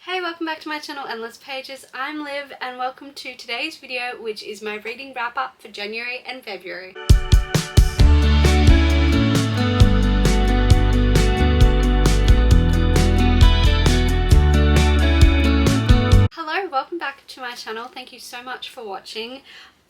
Hey, welcome back to my channel Endless Pages. I'm Liv and welcome to today's video, which is my reading wrap up for January and February. Hello, welcome back to my channel. Thank you so much for watching.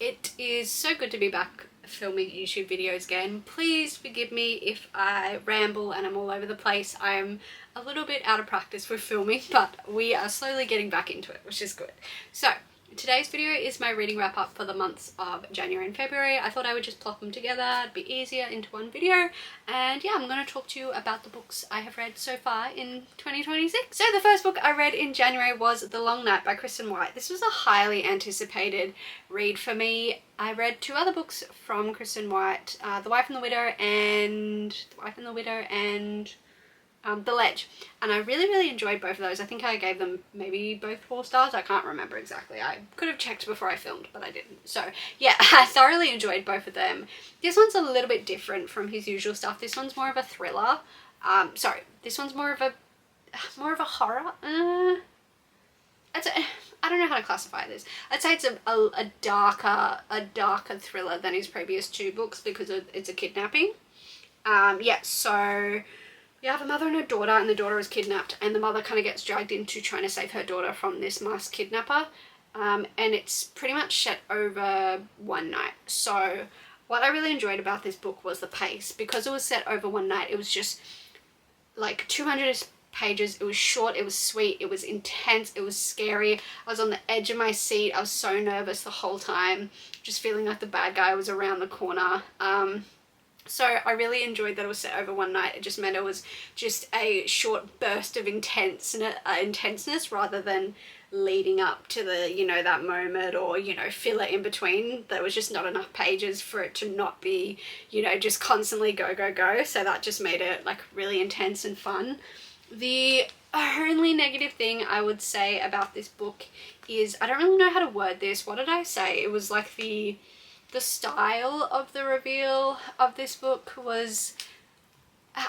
It is so good to be back filming YouTube videos again. Please forgive me if I ramble and I'm all over the place. I'm a little bit out of practice with filming, but we are slowly getting back into it, which is good. So today's video is my reading wrap up for the months of January and February. I thought I would just plop them together, it'd be easier into one video. And yeah, I'm going to talk to you about the books I have read so far in 2026. So the first book I read in January was The Long Night by Kristen White. This was a highly anticipated read for me. I read two other books from Kristen White, The Wife and the Widow and The Ledge, and I really enjoyed both of those. I think I gave them maybe both 4 stars. I can't remember exactly. I could have checked before I filmed, but I didn't. So yeah, I thoroughly enjoyed both of them. This one's a little bit different from his usual stuff. This one's more of a thriller. This one's more of a horror. I don't know how to classify this. I'd say it's a darker thriller than his previous 2 books because it's a kidnapping. So you have a mother and a daughter, and the daughter is kidnapped, and the mother kind of gets dragged into trying to save her daughter from this masked kidnapper, and it's pretty much set over one night. So what I really enjoyed about this book was the pace. Because it was set over one night, it was just like 200 pages. It was short, it was sweet, it was intense, it was scary. I was on the edge of my seat. I was so nervous the whole time, just feeling like the bad guy was around the corner. So I really enjoyed that it was set over one night. It just meant it was just a short burst of intenseness rather than leading up to the, that moment or, filler in between. There was just not enough pages for it to not be, just constantly go. So that just made it like really intense and fun. The only negative thing I would say about this book is, I don't really know how to word this. What did I say? It was like the style of the reveal of this book was,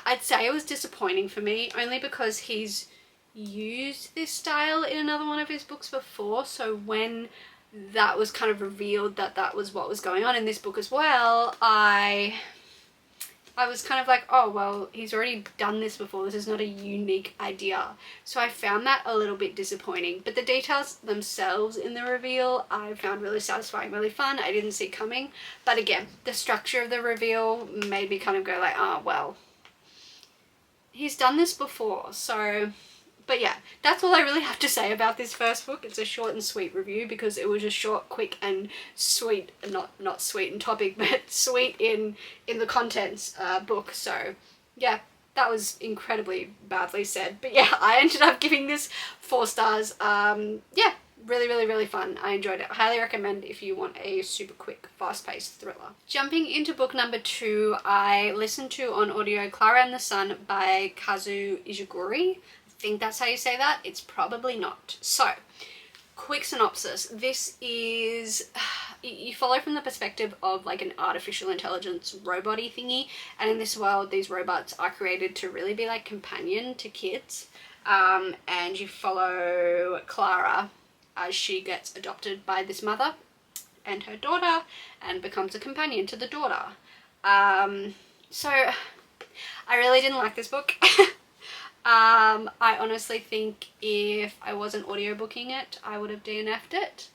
I'd say it was disappointing for me, only because he's used this style in another one of his books before. So when that was kind of revealed that was what was going on in this book as well, I was kind of like, oh, well, he's already done this before. This is not a unique idea. So I found that a little bit disappointing. But the details themselves in the reveal I found really satisfying, really fun. I didn't see coming. But again, the structure of the reveal made me kind of go like, oh, well, he's done this before. So, but yeah, that's all I really have to say about this first book. It's a short and sweet review because it was just short, quick and sweet, not sweet in topic, but sweet in the contents book. So yeah, that was incredibly badly said. But yeah, I ended up giving this 4 stars. Yeah, really fun. I enjoyed it. Highly recommend if you want a super quick, fast-paced thriller. Jumping into book number 2, I listened to on audio Clara and the Sun by Kazu Ishiguro. I think that's how you say that. It's probably not. So, quick synopsis. This is, you follow from the perspective of like an artificial intelligence robot-y thingy, and in this world these robots are created to really be like companion to kids, and you follow Clara as she gets adopted by this mother and her daughter and becomes a companion to the daughter. So I really didn't like this book. I honestly think if I wasn't audiobooking it, I would have DNF'd it,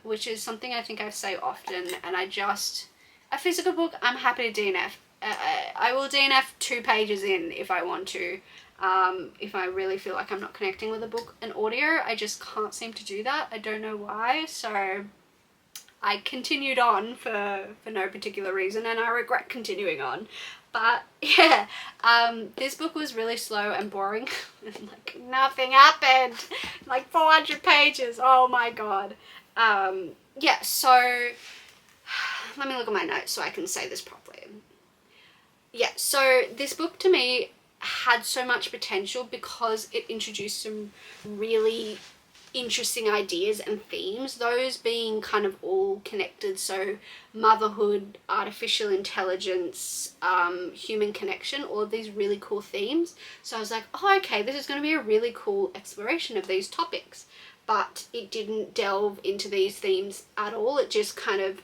which is something I think I say often, and a physical book, I'm happy to DNF. I will DNF 2 pages in if I want to, if I really feel like I'm not connecting with a book. An audio, I just can't seem to do that. I don't know why, so I continued on for no particular reason, and I regret continuing on. But yeah, this book was really slow and boring. Like nothing happened. Like 400 pages. Oh my god. Yeah, so let me look at my notes so I can say this properly. Yeah, so this book to me had so much potential because it introduced some really interesting ideas and themes, those being kind of all connected. So motherhood, artificial intelligence, human connection, all of these really cool themes. So I was like, oh, okay, this is going to be a really cool exploration of these topics. But it didn't delve into these themes at all. It just kind of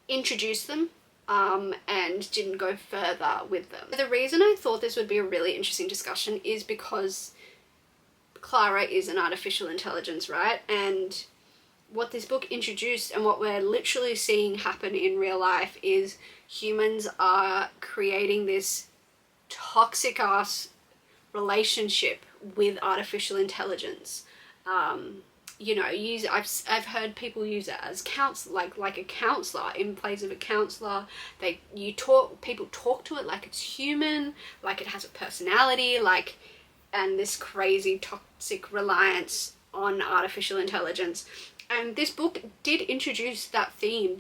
introduced them and didn't go further with them. The reason I thought this would be a really interesting discussion is because Clara is an artificial intelligence, right? And what this book introduced and what we're literally seeing happen in real life is humans are creating this toxic ass relationship with artificial intelligence. You know, I've heard people use it as like a counselor, in place of a counselor. People talk to it like it's human, like it has a personality, and this crazy toxic reliance on artificial intelligence. And this book did introduce that theme.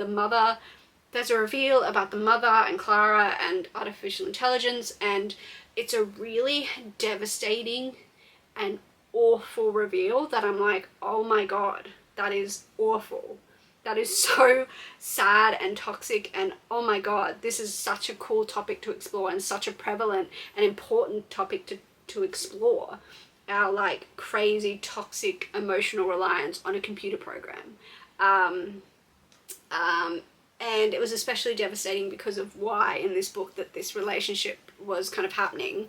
There's a reveal about the mother and Clara and artificial intelligence, and it's a really devastating and awful reveal that I'm like, oh my god, that is awful. That is so sad and toxic, and oh my god, this is such a cool topic to explore and such a prevalent and important topic to explore. Our like crazy toxic emotional reliance on a computer program. And it was especially devastating because of why in this book that this relationship was kind of happening.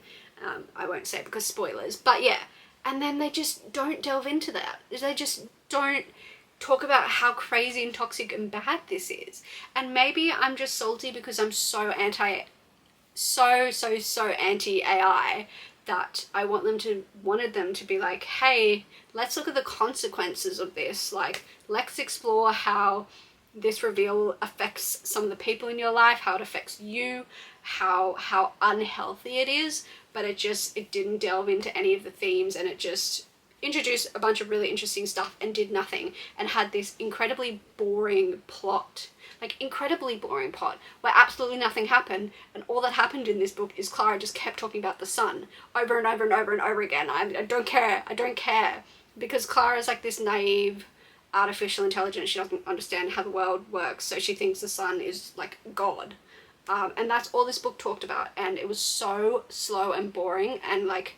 I won't say because spoilers, but yeah. And then they just don't delve into that. They just don't talk about how crazy and toxic and bad this is. And maybe I'm just salty because I'm so anti-AI that I wanted them to be like, hey, let's look at the consequences of this. Like, let's explore how this reveal affects some of the people in your life, how it affects you, how unhealthy it is. But it didn't delve into any of the themes, and it just introduced a bunch of really interesting stuff and did nothing, and had this incredibly boring plot. Like, incredibly boring plot where absolutely nothing happened, and all that happened in this book is Clara just kept talking about the sun over and over and over and over again. I don't care, because Clara's like this naive artificial intelligence. She doesn't understand how the world works, so she thinks the sun is like God. And that's all this book talked about, and it was so slow and boring, and like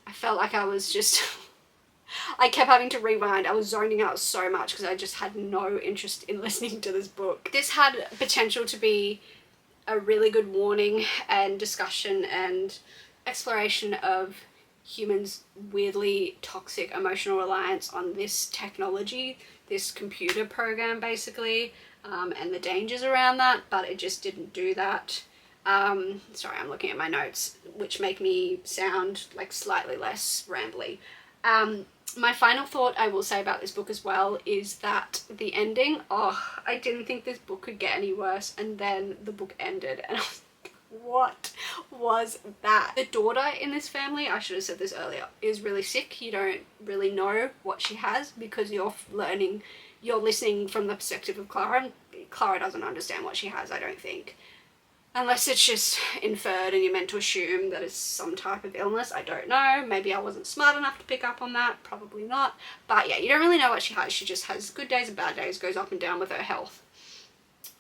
I felt like I was just I kept having to rewind. I was zoning out so much because I just had no interest in listening to this book. This had potential to be a really good warning and discussion and exploration of humans' weirdly toxic emotional reliance on this technology, this computer program basically, and the dangers around that, but it just didn't do that. Sorry, I'm looking at my notes, which make me sound like slightly less rambly. My final thought I will say about this book as well is that the ending, I didn't think this book could get any worse, and then the book ended and I was like, what was that? The daughter in this family, I should have said this earlier, is really sick. You don't really know what she has because you're listening from the perspective of Clara, and Clara doesn't understand what she has, I don't think. Unless it's just inferred and you're meant to assume that it's some type of illness. I don't know. Maybe I wasn't smart enough to pick up on that. Probably not. But yeah, you don't really know what she has. She just has good days and bad days, goes up and down with her health.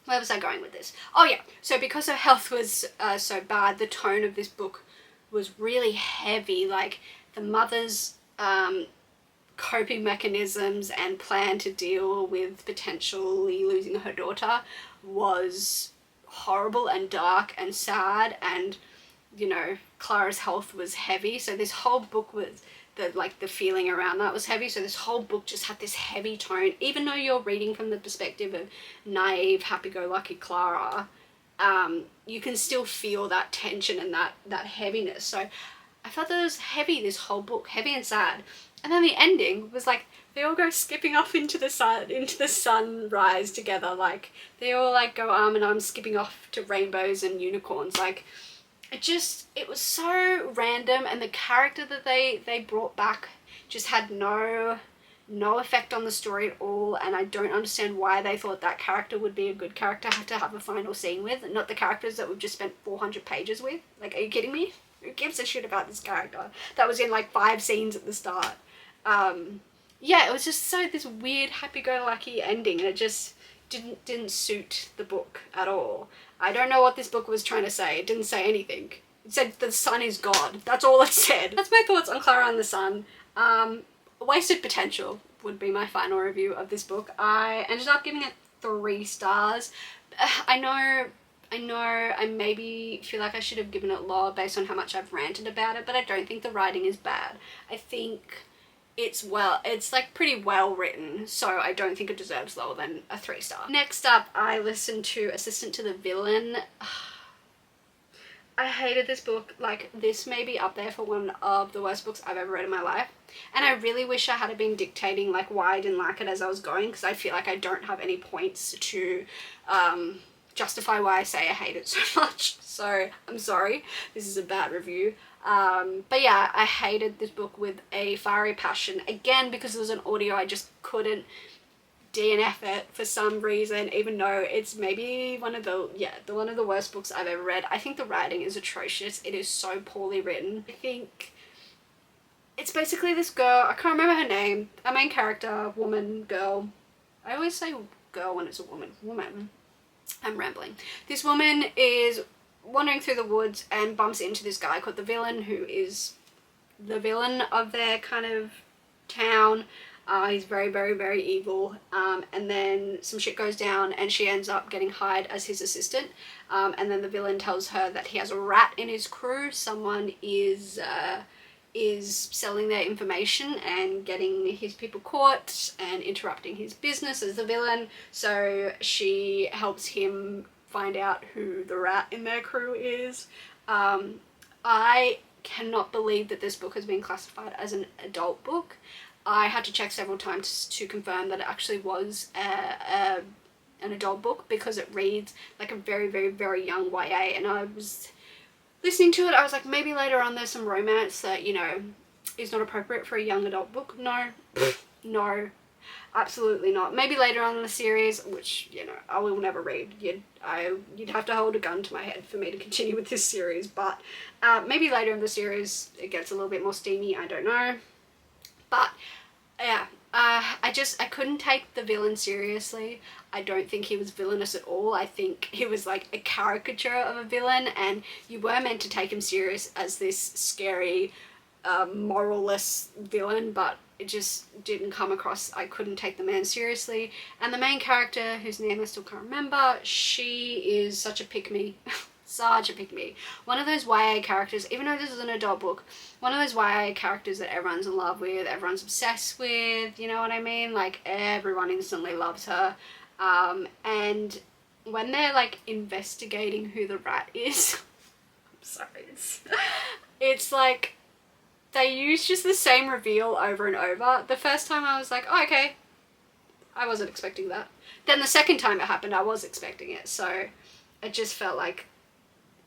Where was I going with this? Oh yeah, so because her health was so bad, the tone of this book was really heavy. Like, the mother's coping mechanisms and plan to deal with potentially losing her daughter was horrible and dark and sad, and you know, Clara's health was heavy, so this whole book was the feeling around that was heavy. So this whole book just had this heavy tone, even though you're reading from the perspective of naive, happy-go-lucky Clara. You can still feel that tension and that heaviness. So I felt that it was heavy, this whole book, heavy and sad. And then the ending was like, they all go skipping off into the sunrise together. Like, they all like go arm in arm skipping off to rainbows and unicorns. Like, it was so random, and the character that they brought back just had no effect on the story at all, and I don't understand why they thought that character would be a good character to have a final scene with, and not the characters that we've just spent 400 pages with. Like, are you kidding me? Who gives a shit about this character that was in like 5 scenes at the start? yeah, it was just so this weird happy-go-lucky ending, and it just didn't suit the book at all. I don't know what this book was trying to say. It didn't say anything. It said the sun is God. That's all it said. That's my thoughts on Clara and the Sun. Wasted potential would be my final review of this book. I ended up giving it 3 stars. I know I maybe feel like I should have given it lower based on how much I've ranted about it, but I don't think the writing is bad. I think it's like pretty well written, so I don't think it deserves lower than a 3 star. Next up, I listened to Assistant to the Villain. I hated this book. Like, this may be up there for one of the worst books I've ever read in my life. And I really wish I had been dictating like why I didn't like it as I was going, because I feel like I don't have any points to justify why I say I hate it so much. So I'm sorry, this is a bad review. But yeah, I hated this book with a fiery passion. Again, because it was an audio, I just couldn't DNF it for some reason, even though it's maybe one of the worst books I've ever read. I think the writing is atrocious. It is so poorly written. I think it's basically this girl, I can't remember her name, a main character, woman, girl. I always say girl when it's a woman. I'm rambling. This woman is wandering through the woods and bumps into this guy called the Villain, who is the villain of their kind of town. He's very, very, very evil, and then some shit goes down and she ends up getting hired as his assistant, and then the villain tells her that he has a rat in his crew. Someone is selling their information and getting his people caught and interrupting his business as the villain, so she helps him find out who the rat in their crew is. I cannot believe that this book has been classified as an adult book. I had to check several times to confirm that it actually was an adult book, because it reads like a very, very, very young YA, and I was listening to it, I was like, maybe later on there's some romance that, you know, is not appropriate for a young adult book. No, no, absolutely not. Maybe later on in the series, which, you know, I will never read. You'd have to hold a gun to my head for me to continue with this series, but maybe later in the series it gets a little bit more steamy, I don't know. But yeah, I couldn't take the villain seriously. I don't think he was villainous at all. I think he was like a caricature of a villain, and you were meant to take him serious as this scary, moralless villain, but it just didn't come across. I couldn't take the man seriously. And the main character, whose name I still can't remember, she is such a pick-me. Such a pick-me. One of those YA characters, even though this is an adult book, one of those YA characters that everyone's in love with, everyone's obsessed with, you know what I mean? Like, everyone instantly loves her. And when they're like investigating who the rat is, I'm sorry, it's like they use just the same reveal over and over. The first time I was like, oh, okay, I wasn't expecting that. Then the second time it happened, I was expecting it. So it just felt like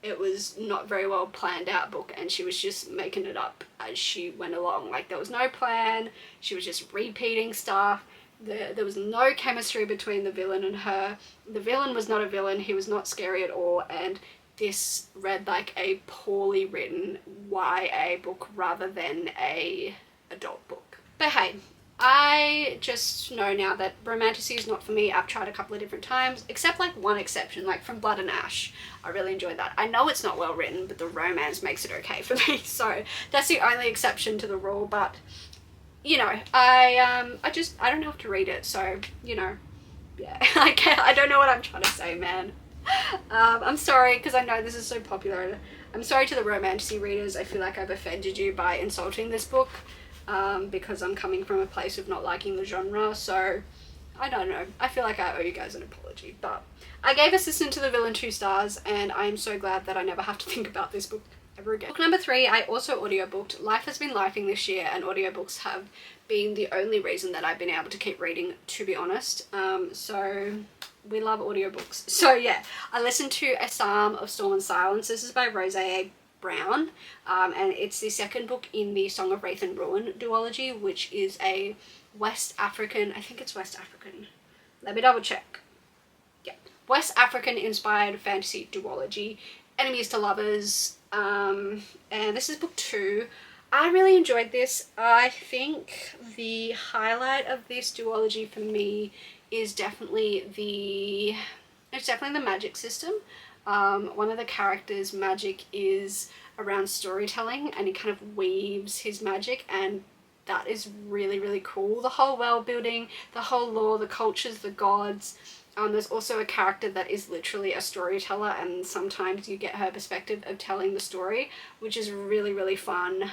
it was not very well planned out book, and she was just making it up as she went along. Like, there was no plan, she was just repeating stuff. There was no chemistry between the villain and her. The villain was not a villain, he was not scary at all, and this read like a poorly written YA book rather than a adult book. But hey, I just know now that romantasy is not for me. I've tried a couple of different times, except like one exception, like From Blood and Ash. I really enjoyed that. I know it's not well written, but the romance makes it okay for me. So that's the only exception to the rule, but you know, I don't have to read it. So, you know, yeah, I don't know what I'm trying to say, man. I'm sorry, because I know this is so popular. I'm sorry to the romantasy readers. I feel like I've offended you by insulting this book. Because I'm coming from a place of not liking the genre, so I don't know. I feel like I owe you guys an apology, but I gave Assistant to the Villain 2 stars, and I'm so glad that I never have to think about this book ever again. Book number 3, I also audiobooked. Life has been lifing this year, and audiobooks have been the only reason that I've been able to keep reading, to be honest. So we love audiobooks. So yeah, I listened to A Psalm of Storm and Silence. This is by Rose A. Brown, and it's the second book in the Song of Wraith and Ruin duology, which is a West African, I think it's West African, let me double check, yeah, West African inspired fantasy duology, enemies to lovers, and this is book 2. I really enjoyed this. I think the highlight of this duology for me is definitely the magic system. One of the characters' magic is around storytelling, and he kind of weaves his magic, and that is really, really cool. The whole world building, the whole lore, the cultures, the gods. There's also a character that is literally a storyteller, and sometimes you get her perspective of telling the story, which is really, really fun.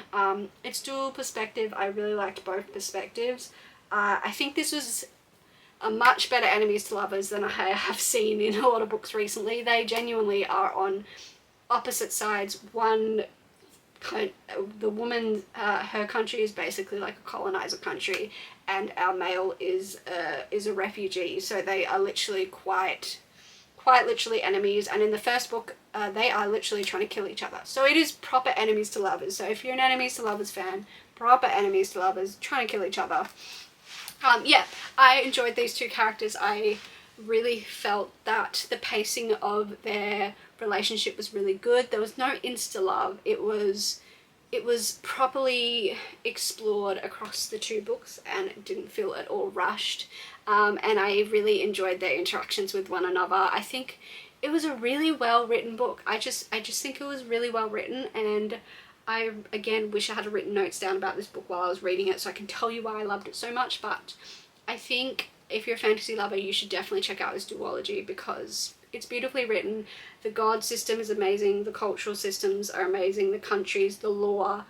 It's dual perspective. I really liked both perspectives. I think this was a much better enemies to lovers than I have seen in a lot of books recently. They genuinely are on opposite sides. The woman, her country is basically like a colonizer country, and our male is a refugee. So they are literally quite literally enemies. And in the first book, they are literally trying to kill each other. So it is proper enemies to lovers. So if you're an enemies to lovers fan, proper enemies to lovers trying to kill each other. Yeah, I enjoyed these two characters. I really felt that the pacing of their relationship was really good. There was no insta love. It was properly explored across the two books, and it didn't feel at all rushed. And I really enjoyed their interactions with one another. I think it was a really well written book. I just think it was really well written, and I again wish I had written notes down about this book while I was reading it so I can tell you why I loved it so much. But I think if you're a fantasy lover, you should definitely check out this duology because it's beautifully written. The god system is amazing, the cultural systems are amazing, the countries, the lore,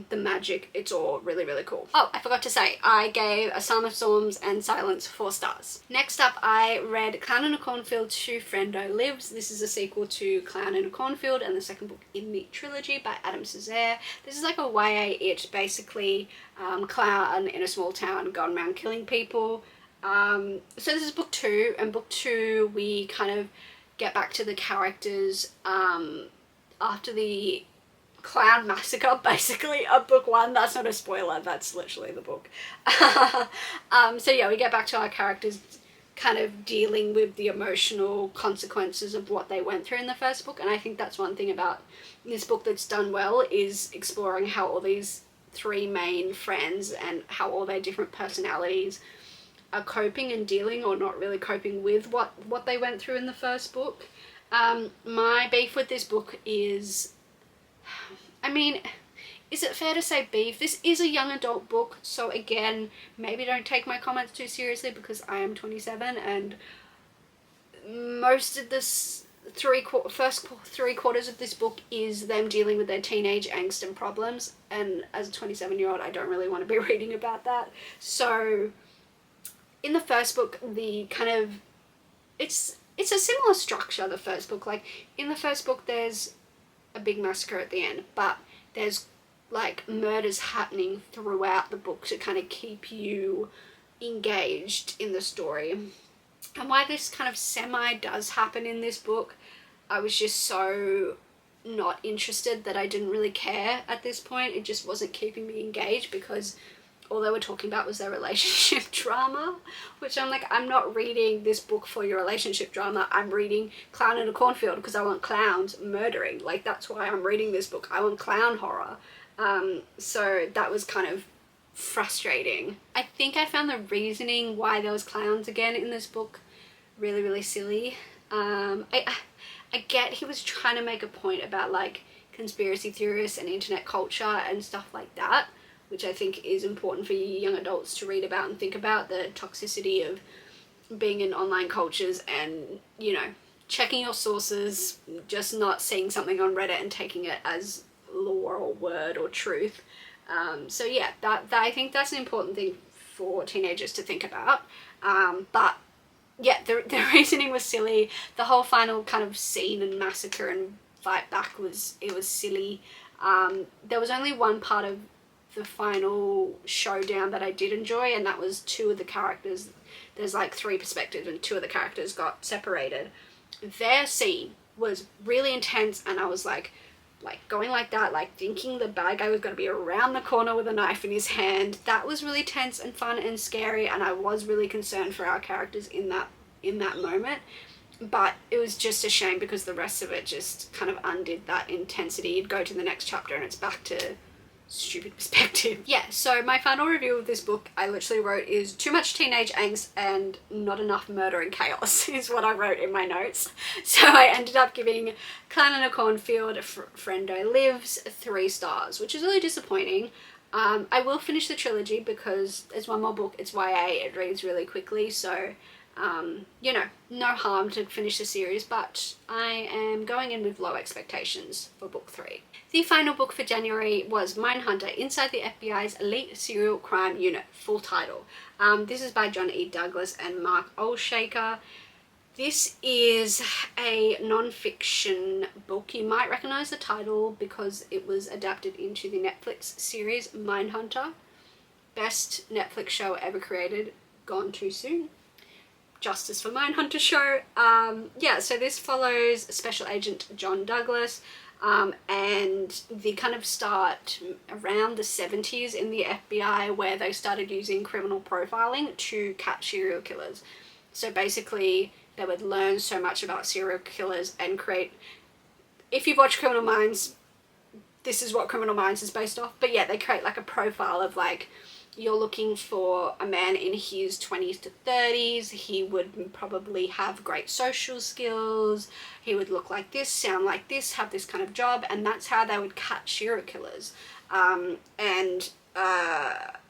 the magic, it's all really, really cool. Oh, I forgot to say, I gave A Psalm of Storms and Silence 4 stars. Next up, I read Clown in a Cornfield 2 Friendo Lives. This is a sequel to Clown in a Cornfield and the second book in the trilogy by Adam Cesare. This is like a YA it, basically clown in a small town gone around killing people. So this is book 2, and book 2 we kind of get back to the characters after the clown massacre, basically, of book 1. That's not a spoiler, that's literally the book. So yeah, we get back to our characters kind of dealing with the emotional consequences of what they went through in the first book, and I think that's one thing about this book that's done well, is exploring how all these 3 main friends and how all their different personalities are coping and dealing, or not really coping with what they went through in the first book. My beef with this book is, I mean, is it fair to say beef? This is a young adult book, so again, maybe don't take my comments too seriously because I am 27 and most of this first 3 quarters of this book is them dealing with their teenage angst and problems, and as a 27-year-old I don't really want to be reading about that. So in the first book, the kind of, it's a similar structure, the first book. Like, in the first book, there's a big massacre at the end, but there's, like, murders happening throughout the book to kind of keep you engaged in the story. And why this kind of semi does happen in this book, I was just so not interested that I didn't really care at this point. It just wasn't keeping me engaged because all they were talking about was their relationship drama, which I'm like, I'm not reading this book for your relationship drama. I'm reading Clown in a Cornfield because I want clowns murdering. Like, that's why I'm reading this book. I want clown horror. So that was kind of frustrating. I think I found the reasoning why there was clowns again in this book really, really silly. I get he was trying to make a point about like conspiracy theorists and internet culture and stuff like that, which I think is important for young adults to read about and think about, the toxicity of being in online cultures and, you know, checking your sources, just not seeing something on Reddit and taking it as lore or word or truth. So yeah, that I think that's an important thing for teenagers to think about. But yeah, the reasoning was silly. The whole final kind of scene and massacre and fight back was silly. There was only one part of the final showdown that I did enjoy, and that was 2 of the characters. There's like 3 perspectives and 2 of the characters got separated. Their scene was really intense, and I was like going like that, like thinking the bad guy was going to be around the corner with a knife in his hand. That was really tense and fun and scary, and I was really concerned for our characters in that moment. But it was just a shame because the rest of it just kind of undid that intensity. You'd go to the next chapter and it's back to stupid perspective. Yeah, so my final review of this book I literally wrote is too much teenage angst and not enough murder and chaos is what I wrote in my notes. So I ended up giving Clan in a Cornfield, Friendo Lives 3 stars, which is really disappointing. I will finish the trilogy because there's one more book, it's YA, it reads really quickly, so you know, no harm to finish the series, but I am going in with low expectations for book 3. The final book for January was Mindhunter, Inside the FBI's Elite Serial Crime Unit, full title. This is by John E. Douglas and Mark Olshaker. This is a non-fiction book. You might recognise the title because it was adapted into the Netflix series Mindhunter. Best Netflix show ever created, gone too soon. Justice for Mindhunter show. Yeah, so this follows Special Agent John Douglas and the kind of start around the 70s in the FBI where they started using criminal profiling to catch serial killers. So basically they would learn so much about serial killers and create, if you've watched Criminal Minds, this is what Criminal Minds is based off, but yeah, they create like a profile of like, you're looking for a man in his 20s to 30s, he would probably have great social skills, he would look like this, sound like this, have this kind of job, and that's how they would catch serial killers.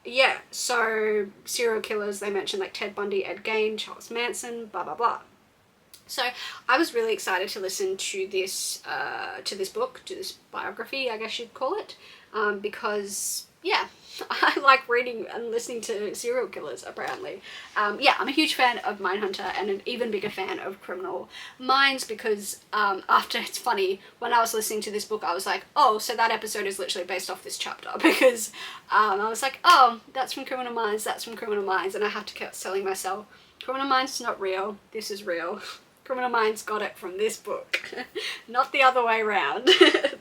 Yeah, so serial killers, they mentioned like Ted Bundy, Ed Gein, Charles Manson, blah blah blah. So I was really excited to listen to this book, to this biography, I guess you'd call it, because yeah, I like reading and listening to serial killers, apparently. Yeah, I'm a huge fan of Mindhunter and an even bigger fan of Criminal Minds because it's funny, when I was listening to this book, I was like, oh, so that episode is literally based off this chapter because I was like, oh, that's from Criminal Minds, that's from Criminal Minds, and I have to keep telling myself, Criminal Minds is not real, this is real. Criminal Minds got it from this book, not the other way around.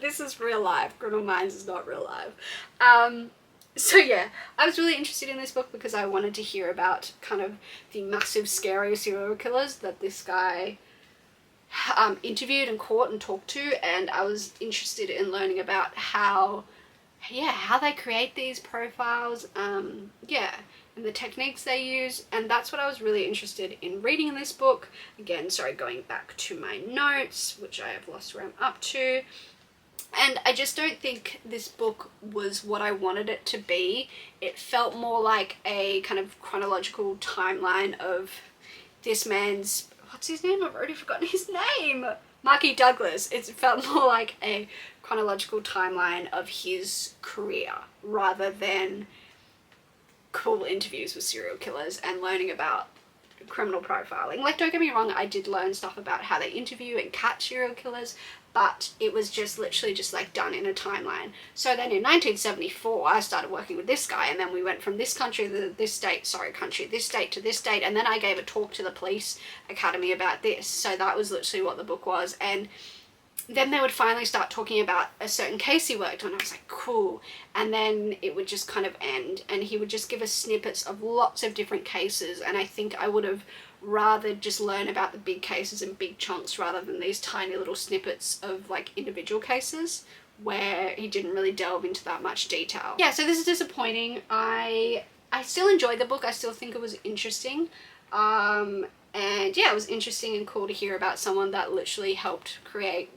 This is real life. Criminal Minds is not real life. So yeah, I was really interested in this book because I wanted to hear about kind of the massive scary serial killers that this guy interviewed and caught and talked to, and I was interested in learning about how they create these profiles, yeah, and the techniques they use, and that's what I was really interested in reading in this book. Again, sorry, going back to my notes, which I have lost where I'm up to. And I just don't think this book was what I wanted it to be. It felt more like a kind of chronological timeline of this man's, what's his name? I've already forgotten his name. Marky Douglas. It felt more like a chronological timeline of his career rather than cool interviews with serial killers and learning about criminal profiling. Like, don't get me wrong, I did learn stuff about how they interview and catch serial killers, but it was just literally just like done in a timeline. So then in 1974 I started working with this guy, and then we went from this country to this state, this state to this state, and then I gave a talk to the police academy about this. So that was literally what the book was, and then they would finally start talking about a certain case he worked on. I was like, cool. And then it would just kind of end, and he would just give us snippets of lots of different cases, and I think I would have rather just learn about the big cases in big chunks rather than these tiny little snippets of like individual cases where he didn't really delve into that much detail. Yeah, so this is disappointing. I still enjoyed the book. I still think it was interesting. And yeah, it was interesting and cool to hear about someone that literally helped create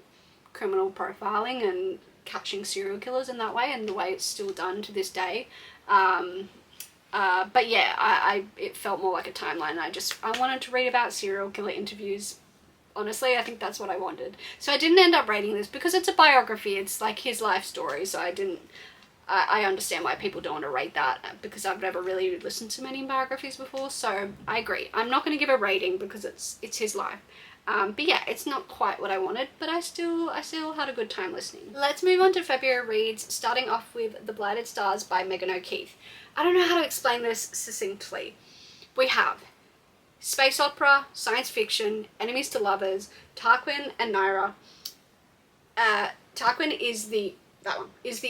criminal profiling and catching serial killers in that way, and the way it's still done to this day. But yeah, it felt more like a timeline. I wanted to read about serial killer interviews. Honestly, I think that's what I wanted. So I didn't end up reading this because it's a biography. It's like his life story. So I understand why people don't want to read that because I've never really listened to many biographies before. So I agree. I'm not going to give a rating because it's his life. But yeah, it's not quite what I wanted, but I still had a good time listening. Let's move on to February reads, starting off with The Blighted Stars by Megan O'Keefe. I don't know how to explain this succinctly. We have space opera, science fiction, enemies to lovers, Tarquin and Naira. Tarquin is the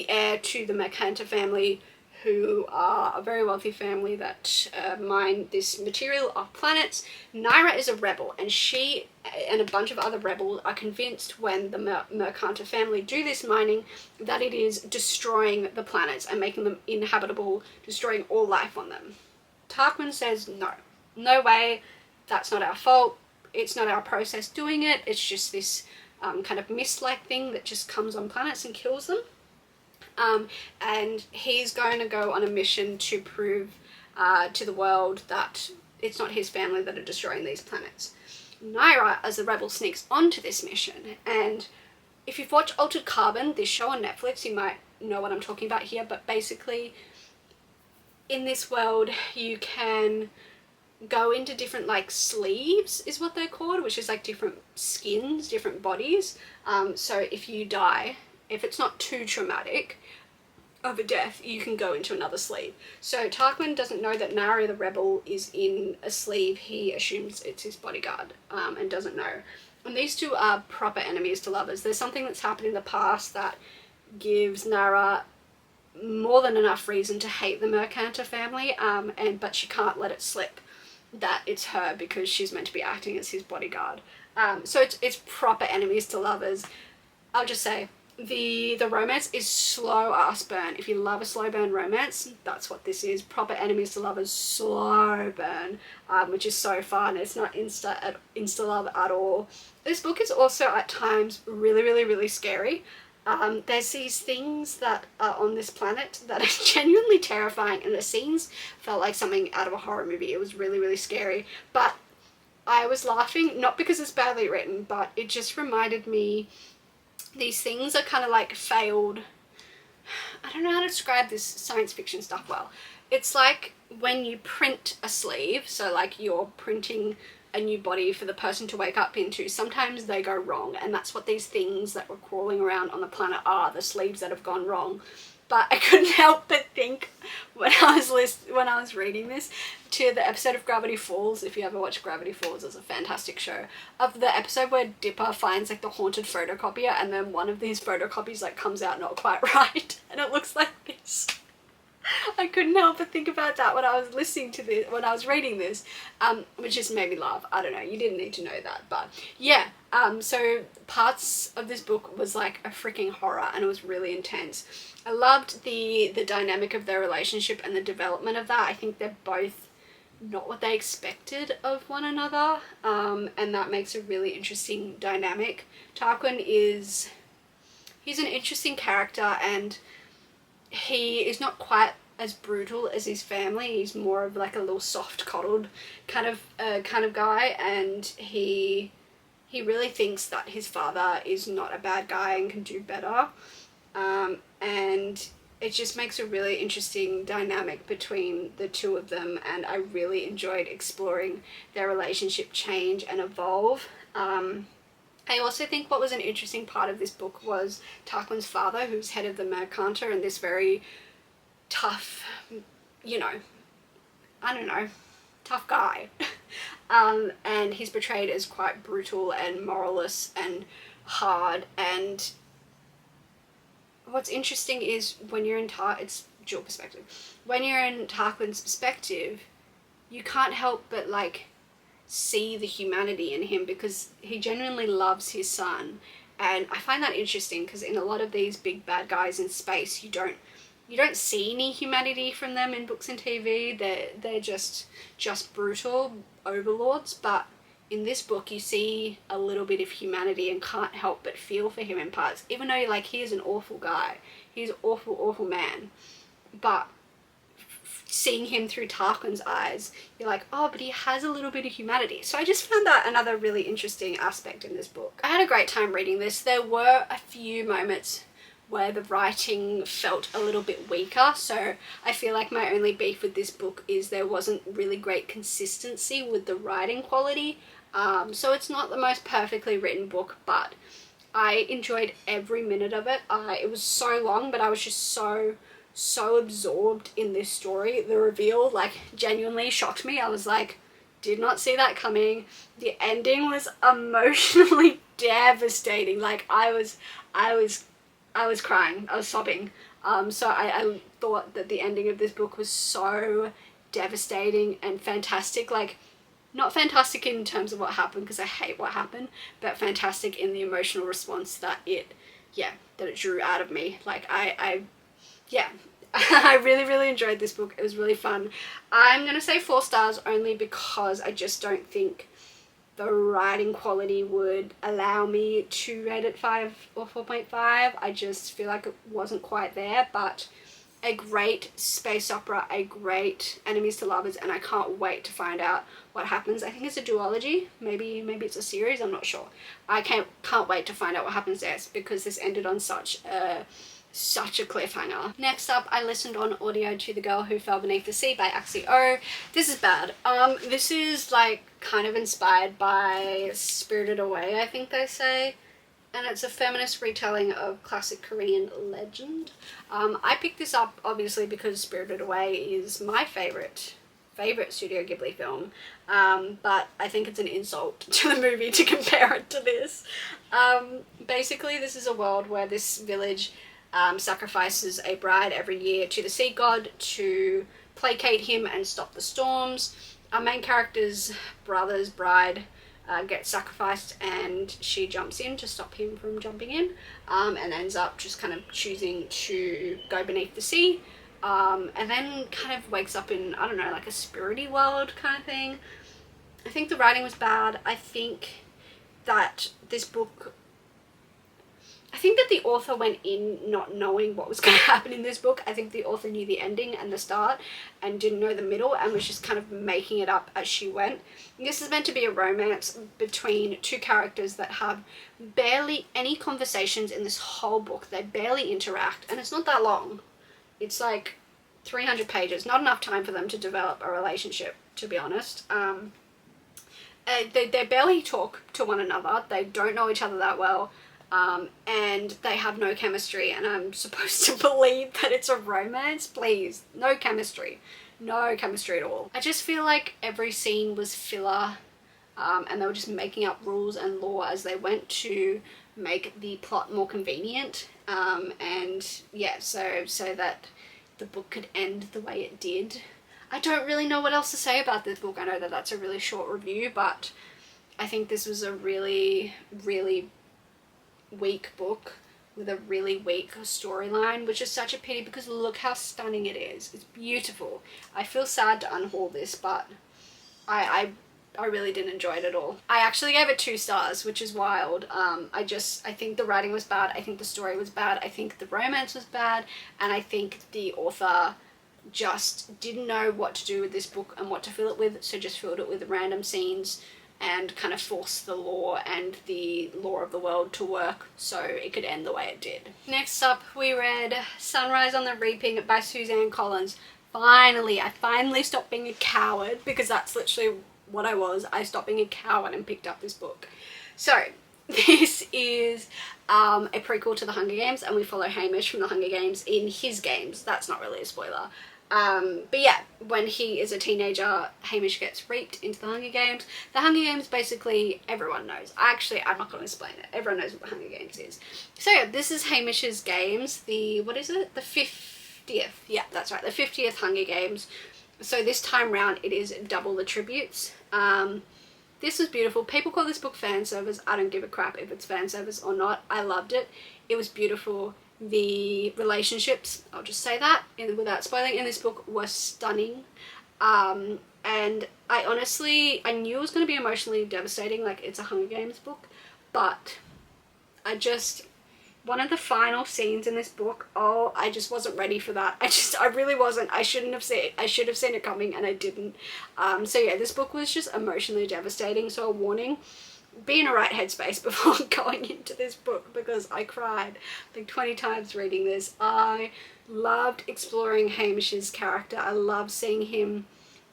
heir to the Mercator family who are a very wealthy family that mine this material off planets. Naira is a rebel, and she and a bunch of other rebels are convinced when the Mercanta family do this mining that it is destroying the planets and making them inhabitable, destroying all life on them. Tarquin says no, no way, that's not our fault, it's not our process doing it, it's just this kind of mist-like thing that just comes on planets and kills them. And he's going to go on a mission to prove to the world that it's not his family that are destroying these planets. Naira, as the rebel, sneaks onto this mission, and if you've watched Altered Carbon, this show on Netflix, you might know what I'm talking about here, but basically in this world you can go into different like sleeves is what they're called, which is like different skins, different bodies. So if you die, if it's not too traumatic of a death, you can go into another sleeve. So Tarquin doesn't know that Naira the rebel is in a sleeve. He assumes it's his bodyguard and doesn't know. And these two are proper enemies to lovers. There's something that's happened in the past that gives Naira more than enough reason to hate the Mercanta family, but she can't let it slip that it's her because she's meant to be acting as his bodyguard. So it's proper enemies to lovers. I'll just say the romance is slow ass burn. If you love a slow burn romance, that's what this is. Proper enemies to lovers, slow burn, which is so fun. It's not insta love at all. This book is also at times really scary. There's these things that are on this planet that are genuinely terrifying, and the scenes felt like something out of a horror movie. It was really scary, but I was laughing, not because it's badly written, but it just reminded me these things are kind of like failed, I don't know how to describe this science fiction stuff well. It's like when you print a sleeve, so like you're printing a new body for the person to wake up into, sometimes they go wrong, and that's what these things that were crawling around on the planet are, the sleeves that have gone wrong. But I couldn't help but think when I was reading this to the episode of Gravity Falls. If you ever watched Gravity Falls, it's a fantastic show. Of the episode where Dipper finds like the haunted photocopier, and then one of these photocopies like comes out not quite right, and it looks like this. I couldn't help but think about that when I was listening to this, when I was reading this, which just made me laugh. I don't know, you didn't need to know that, but yeah. So parts of this book was like a freaking horror, and it was really intense. I loved the dynamic of their relationship and the development of that. I think they're both not what they expected of one another, and that makes a really interesting dynamic. Tarquin he's an interesting character, and he is not quite as brutal as his family. He's more of like a little soft coddled kind of guy, and he really thinks that his father is not a bad guy and can do better, and it just makes a really interesting dynamic between the two of them, and I really enjoyed exploring their relationship change and evolve. I also think what was an interesting part of this book was Tarquin's father, who's head of the Mercanta, and this very tough, tough guy. And he's portrayed as quite brutal and moralist and hard, and what's interesting is when you're in it's dual perspective. When you're in Tarquin's perspective, you can't help but like see the humanity in him, because he genuinely loves his son. And I find that interesting, because in a lot of these big bad guys in space, you don't see any humanity from them in books and TV. They're just brutal overlords. But in this book, you see a little bit of humanity and can't help but feel for him in parts, even though like he is an awful guy, he's an awful man. But seeing him through Tarquin's eyes, you're like, oh, but he has a little bit of humanity. So I just found that another really interesting aspect in this book. I had a great time reading this. There were a few moments where the writing felt a little bit weaker, so I feel like my only beef with this book is there wasn't really great consistency with the writing quality. So it's not the most perfectly written book, but I enjoyed every minute of it. It was so long, but I was just so absorbed in this story. The reveal like genuinely shocked me. I was like, did not see that coming. The ending was emotionally devastating. Like I was crying, I was sobbing. So I thought that the ending of this book was so devastating and fantastic. Like, not fantastic in terms of what happened, because I hate what happened, but fantastic in the emotional response that it drew out of me. Like, yeah, I really, really enjoyed this book. It was really fun. I'm gonna say 4 stars only because I just don't think the writing quality would allow me to rate it 5 or 4.5. I just feel like it wasn't quite there, but a great space opera, a great enemies to lovers, and I can't wait to find out what happens. I think it's a duology, maybe it's a series, I'm not sure. I can't wait to find out what happens there, because this ended on such a cliffhanger. Next up, I listened on audio to The Girl Who Fell Beneath the Sea by Axie O. This is bad. This is like kind of inspired by Spirited Away, I think they say, and it's a feminist retelling of classic Korean legend. I picked this up obviously because Spirited Away is my favorite Studio Ghibli film, but I think it's an insult to the movie to compare it to this. Basically, this is a world where this village sacrifices a bride every year to the sea god to placate him and stop the storms. Our main character's brother's bride gets sacrificed, and she jumps in to stop him from jumping in, and ends up just kind of choosing to go beneath the sea, and then kind of wakes up in, I don't know, like a spirity world kind of thing. I think the writing was bad. I think that the author went in not knowing what was going to happen in this book. I think the author knew the ending and the start and didn't know the middle, and was just kind of making it up as she went. This is meant to be a romance between 2 characters that have barely any conversations in this whole book. They barely interact, and it's not that long. It's like 300 pages. Not enough time for them to develop a relationship, to be honest. They barely talk to one another. They don't know each other that well. And they have no chemistry, and I'm supposed to believe that it's a romance? Please, no chemistry at all. I just feel like every scene was filler, and they were just making up rules and law as they went to make the plot more convenient, and yeah, so that the book could end the way it did. I don't really know what else to say about this book. I know that that's a really short review, but I think this was a really, really weak book with a really weak storyline, which is such a pity because look how stunning it is. It's beautiful. I feel sad to unhaul this, but I really didn't enjoy it at all. I actually gave it 2 stars, which is wild. I think the writing was bad. I think the story was bad. I think the romance was bad. And I think the author just didn't know what to do with this book and what to fill it with, so just filled it with random scenes and kind of forced the lore and the lore of the world to work so it could end the way it did. Next up, we read Sunrise on the Reaping by Suzanne Collins. Finally, I finally stopped being a coward, because that's literally what I was. I stopped being a coward and picked up this book. So, this is a prequel to The Hunger Games, and we follow Hamish from The Hunger Games in his games. That's not really a spoiler. But yeah, when he is a teenager, Hamish gets reaped into the Hunger Games. The Hunger Games, basically, everyone knows. Actually, I'm not going to explain it. Everyone knows what the Hunger Games is. So yeah, this is Hamish's games. What is it? The 50th. Yeah, that's right. The 50th Hunger Games. So this time round, it is double the tributes. This was beautiful. People call this book fan service. I don't give a crap if it's fan service or not. I loved it. It was beautiful. The relationships, I'll just say that without spoiling, in this book were stunning. And I knew it was going to be emotionally devastating, like it's a Hunger Games book, but one of the final scenes in this book, I just wasn't ready for that. I really wasn't. I should have seen it coming, and I didn't. So yeah, this book was just emotionally devastating, so a warning. Be in a right headspace before going into this book, because I cried like 20 times reading this. I loved exploring Hamish's character. I loved seeing him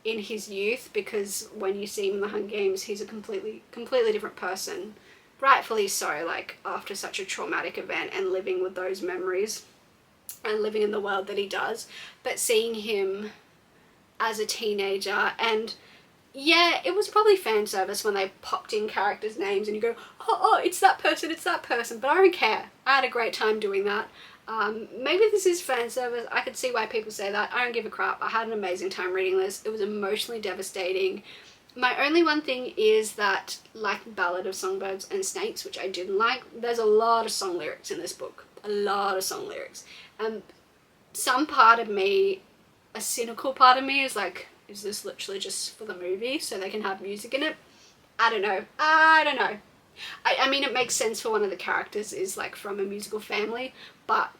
in his youth, because when you see him in the Hunger Games, he's a completely different person. Rightfully so, like after such a traumatic event and living with those memories and living in the world that he does. But seeing him as a teenager, and yeah, it was probably fan service when they popped in characters' names and you go, oh, it's that person, but I don't care. I had a great time doing that. Maybe this is fan service. I could see why people say that. I don't give a crap. I had an amazing time reading this. It was emotionally devastating. My only one thing is that, like Ballad of Songbirds and Snakes, which I didn't like, there's a lot of song lyrics in this book. A lot of song lyrics. Some part of me, a cynical part of me, is like, is this literally just for the movie so they can have music in it? I don't know. I mean, it makes sense for one of the characters is like from a musical family, but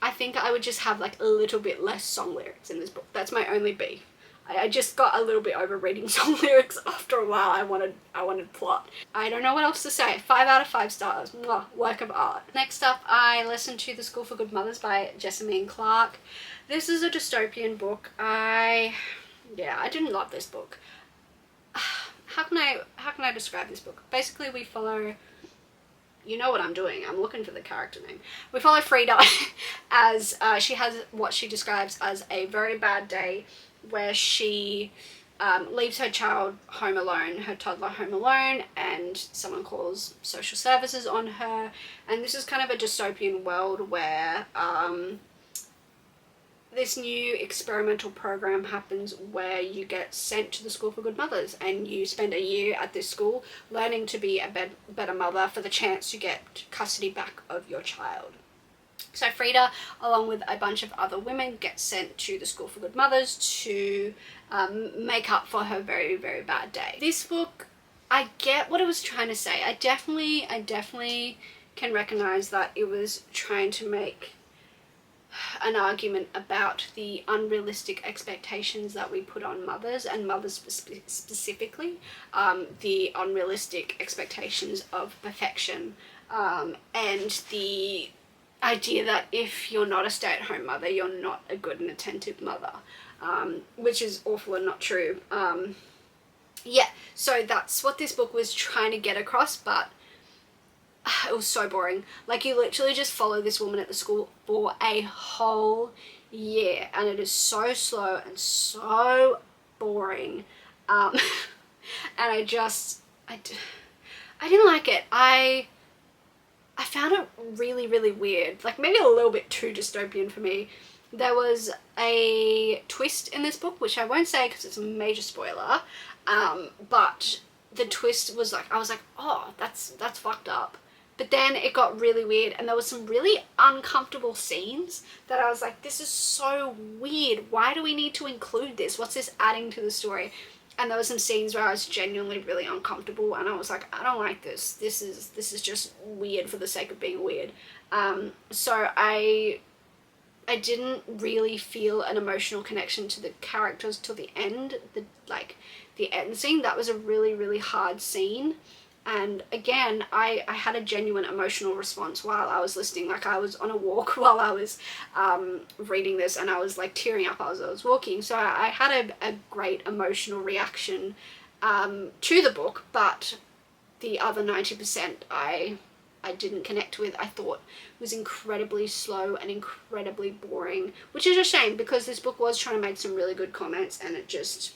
I think I would just have like a little bit less song lyrics in this book. That's my only beef. I just got a little bit over reading song lyrics after a while. I wanted plot. I don't know what else to say. 5 out of 5 stars. Mwah, work of art. Next up, I listened to The School for Good Mothers by Jessamine Clarke. This is a dystopian book. I didn't love this book. How can I describe this book? Basically, we follow, you know what I'm doing, I'm looking for the character name. We follow Frida as she has what she describes as a very bad day where she leaves her child home alone, her toddler home alone, and someone calls social services on her. And this is kind of a dystopian world where this new experimental program happens where you get sent to the School for Good Mothers and you spend a year at this school learning to be a better mother for the chance to get custody back of your child. So Frida, along with a bunch of other women, gets sent to the School for Good Mothers to make up for her very, very bad day. This book, I get what it was trying to say. I definitely can recognize that it was trying to make an argument about the unrealistic expectations that we put on mothers, and mothers specifically, the unrealistic expectations of perfection, and the idea that if you're not a stay-at-home mother, you're not a good and attentive mother, which is awful and not true. Yeah, so that's what this book was trying to get across, but it was so boring. Like, you literally just follow this woman at the school for a whole year, and it is so slow and so boring. And I didn't like it. I found it really, really weird. Like, maybe a little bit too dystopian for me. There was a twist in this book, which I won't say because it's a major spoiler, but the twist was like, I was like, oh, that's fucked up. But then it got really weird, and there was some really uncomfortable scenes that I was like, this is so weird. Why do we need to include this? What's this adding to the story? And there were some scenes where I was genuinely really uncomfortable, and I was like, I don't like this. This is just weird for the sake of being weird. So I didn't really feel an emotional connection to the characters till the end. The end scene, that was a really, really hard scene. And again, I had a genuine emotional response while I was listening. Like, I was on a walk while I was reading this, and I was like tearing up as I was walking. So I had a great emotional reaction to the book, but the other 90% I didn't connect with. I thought was incredibly slow and incredibly boring, which is a shame because this book was trying to make some really good comments, and it just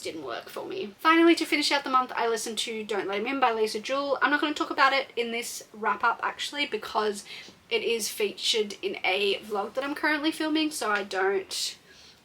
didn't work for me. Finally, to finish out the month, I listened to Don't Let Him In by Lisa Jewell. I'm not going to talk about it in this wrap up actually, because it is featured in a vlog that I'm currently filming, so I don't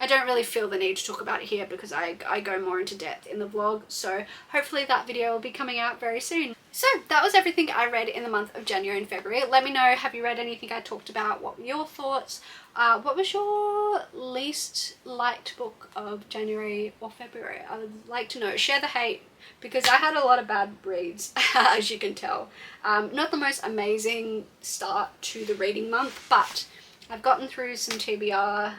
really feel the need to talk about it here because I go more into depth in the vlog. So hopefully that video will be coming out very soon. So that was everything I read in the month of January and February. Let me know, have you read anything I talked about? What were your thoughts? What was your least liked book of January or February? I would like to know. Share the hate, because I had a lot of bad reads, as you can tell. Not the most amazing start to the reading month, but I've gotten through some TBR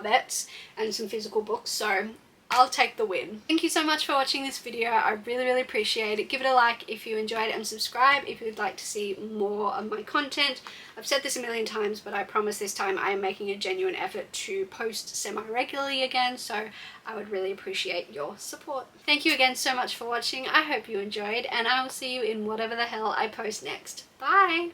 vets and some physical books, so I'll take the win. Thank you so much for watching this video. I really, really appreciate it. Give it a like if you enjoyed it, and subscribe if you'd like to see more of my content. I've said this a million times, but I promise this time I am making a genuine effort to post semi-regularly again, so I would really appreciate your support. Thank you again so much for watching. I hope you enjoyed, and I will see you in whatever the hell I post next. Bye!